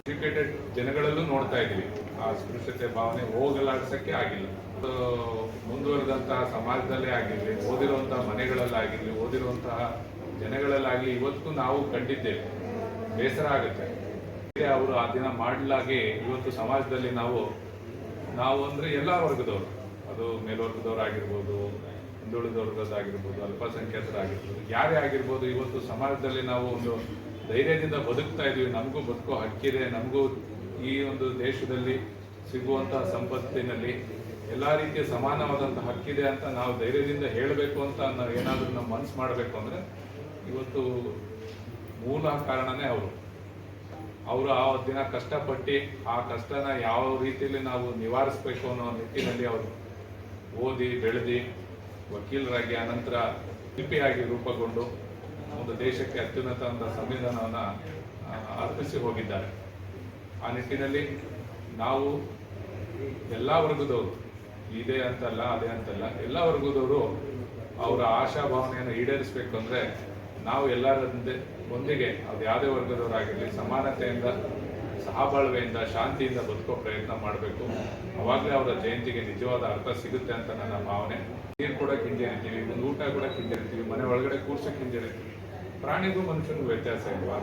Educated ಜನಗಳಲ್ಲೂ ನೋಡ್ತಾ ಇದ್ದೀವಿ. ಆ ಸ್ಪೃಶ್ಯತೆ ಭಾವನೆ ಹೋಗಲಾಡಿಸೋಕ್ಕೆ ಆಗಿಲ್ಲ. ಮುಂದುವರೆದಂತಹ ಸಮಾಜದಲ್ಲೇ ಆಗಿರಲಿ, ಓದಿರುವಂತಹ ಮನೆಗಳಲ್ಲಾಗಿರಲಿ, ಓದಿರುವಂತಹ ಜನಗಳಲ್ಲಾಗಲಿ ಇವತ್ತು ನಾವು ಕಂಡಿದ್ದೇವೆ. ಬೇಸರ ಆಗುತ್ತೆ. ಅವರು ಆ ದಿನ ಮಾಡಲಾಗಿ ಇವತ್ತು ಸಮಾಜದಲ್ಲಿ ನಾವು ಅಂದರೆ ಎಲ್ಲ ವರ್ಗದವರು, ಅದು ಮೇಲ್ವರ್ಗದವರಾಗಿರ್ಬೋದು, ಹಿಂದುಳಿದ ವರ್ಗದಾಗಿರ್ಬೋದು, ಅಲ್ಪಸಂಖ್ಯಾತರಾಗಿರ್ಬೋದು, ಯಾರೇ ಆಗಿರ್ಬೋದು, ಇವತ್ತು ಸಮಾಜದಲ್ಲಿ ನಾವು ಒಂದು ಧೈರ್ಯದಿಂದ ಬದುಕ್ತಾ ಇದೀವಿ. ನಮಗೂ ಬದುಕೋ ಹಕ್ಕಿದೆ. ನಮಗೂ ಈ ಒಂದು ದೇಶದಲ್ಲಿ ಸಿಗುವಂತಹ ಸಂಪತ್ತಿನಲ್ಲಿ ಎಲ್ಲ ರೀತಿಯ ಸಮಾನವಾದಂಥ ಹಕ್ಕಿದೆ ಅಂತ ನಾವು ಧೈರ್ಯದಿಂದ ಹೇಳಬೇಕು ಅಂತ ನಾವು ಏನಾದರೂ ನಮ್ಮ ಮನಸ್ಸು ಮಾಡಬೇಕು ಅಂದರೆ ಇವತ್ತು ಮೂಲ ಕಾರಣನೇ ಅವರು ಆ ದಿನ ಕಷ್ಟಪಟ್ಟು ಆ ಕಷ್ಟನ ಯಾವ ರೀತಿಯಲ್ಲಿ ನಾವು ನಿವಾರಿಸಬೇಕು ಅನ್ನೋ ನಿಟ್ಟಿನಲ್ಲಿ ಅವರು ಓದಿ ಬೆಳೆದು ವಕೀಲರಾಗಿ ಅನಂತರ ಶಿಲ್ಪಿಯಾಗಿ ರೂಪುಗೊಂಡು ಒಂದು ದೇಶಕ್ಕೆ ಅತ್ಯುನ್ನತ ಸಂವಿಧಾನವನ್ನು ಅರ್ಪಿಸಿ ಹೋಗಿದ್ದಾರೆ. ಆ ನಿಟ್ಟಿನಲ್ಲಿ ನಾವು ಎಲ್ಲ ವರ್ಗದವರು, ಇದೇ ಅಂತಲ್ಲ ಅದೇ ಅಂತಲ್ಲ, ಎಲ್ಲ ವರ್ಗದವರು ಅವರ ಆಶಾಭಾವನೆಯನ್ನು ಈಡೇರಿಸಬೇಕು ಅಂದರೆ ನಾವು ಎಲ್ಲರ ಒಂದಿಗೆ ಅದು ಯಾವುದೇ ವರ್ಗದವರಾಗಿರಲಿ ಸಮಾನತೆಯಿಂದ, ಸಹಬಾಳ್ವೆಯಿಂದ, ಶಾಂತಿಯಿಂದ ಬದುಕೋ ಪ್ರಯತ್ನ ಮಾಡಬೇಕು. ಅವಾಗಲೇ ಅವರ ಜಯಂತಿಗೆ ನಿಜವಾದ ಅರ್ಥ ಸಿಗುತ್ತೆ ಅಂತ ನನ್ನ ಭಾವನೆ. ನೀರು ಕೂಡ ಹಿಂಜರಿತೀವಿ, ಒಂದು ಊಟ ಕೂಡ ಹಿಂಜರಿತೀವಿ, ಮನೆ ಒಳಗಡೆ ಕೂರ್ಸಕ್ಕೆ ಹಿಂಜರಿತೀವಿ. ಪ್ರಾಣಿಗೂ ಮನುಷ್ಯನಿಗೂ ವ್ಯತ್ಯಾಸ ಇಲ್ವಾ?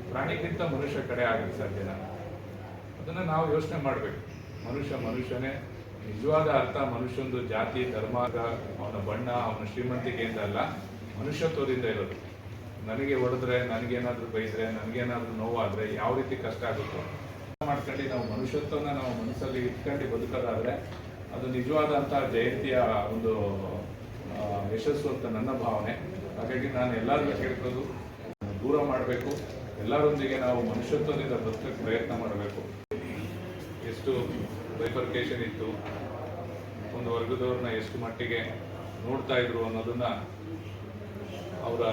ಪ್ರಾಣಿಗಿಂತ ಮನುಷ್ಯ ಕಡೆ ಆಗಕ್ಕೆ ಸಾಧ್ಯನಾ? ಅದನ್ನು ನಾವು ಯೋಚನೆ ಮಾಡಬೇಕು. ಮನುಷ್ಯನೇ ನಿಜವಾದ ಅರ್ಥ ಮನುಷ್ಯಂದು ಜಾತಿ, ಧರ್ಮ, ಅವನ ಬಣ್ಣ, ಅವನ ಶ್ರೀಮಂತಿಕೆಯಿಂದ ಅಲ್ಲ, ಮನುಷ್ಯತ್ವದಿಂದ ಇರೋದು. ನನಗೆ ಹೊಡೆದ್ರೆ, ನನಗೇನಾದರೂ ಬೈದರೆ, ನನಗೇನಾದರೂ ನೋವಾದರೆ ಯಾವ ರೀತಿ ಕಷ್ಟ ಆಗುತ್ತೋ ಮಾಡ್ಕೊಂಡು ನಾವು ಮನುಷ್ಯತ್ವನ ನಾವು ಮನಸ್ಸಲ್ಲಿ ಇಟ್ಕೊಂಡು ಬದುಕೋದಾದರೆ ಅದು ನಿಜವಾದಂಥ ಜಯಂತಿಯ ಒಂದು ಯಶಸ್ಸು ಅಂತ ನನ್ನ ಭಾವನೆ. ಹಾಗಾಗಿ ನಾನು ಎಲ್ಲರಿಗೂ ಕೇಳ್ಕೊಳ್ಳೋದು, ದೂರ ಮಾಡಬೇಕು, ಎಲ್ಲರೊಂದಿಗೆ ನಾವು ಮನುಷ್ಯತ್ವದಿಂದ ಬದುಕಕ್ಕೆ ಪ್ರಯತ್ನ ಮಾಡಬೇಕು. ಎಷ್ಟು ಬೈಫರ್ಕೇಷನ್ ಇತ್ತು, ಒಂದು ವರ್ಗದವ್ರನ್ನ ಎಷ್ಟು ಮಟ್ಟಿಗೆ ನೋಡ್ತಾ ಇದ್ರು ಅನ್ನೋದನ್ನು ಅವರ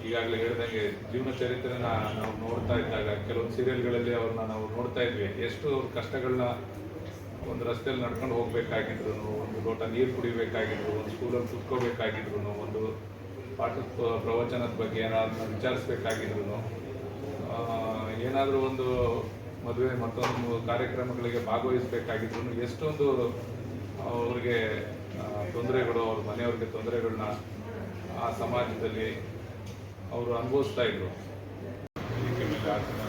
ಈಗಾಗಲೇ ಹೇಳಿದಂಗೆ ಜೀವನ ಚರಿತ್ರೆನ ನಾವು ನೋಡ್ತಾ ಇದ್ದಾಗ ಕೆಲವೊಂದು ಸೀರಿಯಲ್ಗಳಲ್ಲಿ ಅವ್ರನ್ನ ನಾವು ನೋಡ್ತಾ ಇದ್ವಿ. ಎಷ್ಟು ಅವ್ರ ಕಷ್ಟಗಳನ್ನ, ಒಂದು ರಸ್ತೆಯಲ್ಲಿ ನಡ್ಕೊಂಡು ಹೋಗ್ಬೇಕಾಗಿದ್ರು, ಒಂದು ಲೋಟ ನೀರು ಕುಡಿಬೇಕಾಗಿದ್ರು, ಒಂದು ಸ್ಕೂಲಲ್ಲಿ ಕುತ್ಕೋಬೇಕಾಗಿದ್ರು, ಒಂದು ಪಾಠದ ಪ್ರವಚನದ ಬಗ್ಗೆ ಏನಾದ್ರು ವಿಚಾರಿಸ್ಬೇಕಾಗಿದ್ರು, ಏನಾದರೂ ಒಂದು ಮದುವೆ ಮತ್ತೊಂದು ಕಾರ್ಯಕ್ರಮಗಳಿಗೆ ಭಾಗವಹಿಸಬೇಕಾಗಿದ್ರು, ಎಷ್ಟೊಂದು ಅವ್ರಿಗೆ ತೊಂದರೆಗಳು, ಅವ್ರ ಮನೆಯವ್ರಿಗೆ ತೊಂದರೆಗಳನ್ನ ಆ ಸಮಾಜದಲ್ಲಿ ಅವರು ಅನುಭವಿಸ್ತಾ ಇದ್ರು. ಇದಕ್ಕೆ ಮೇಲೆ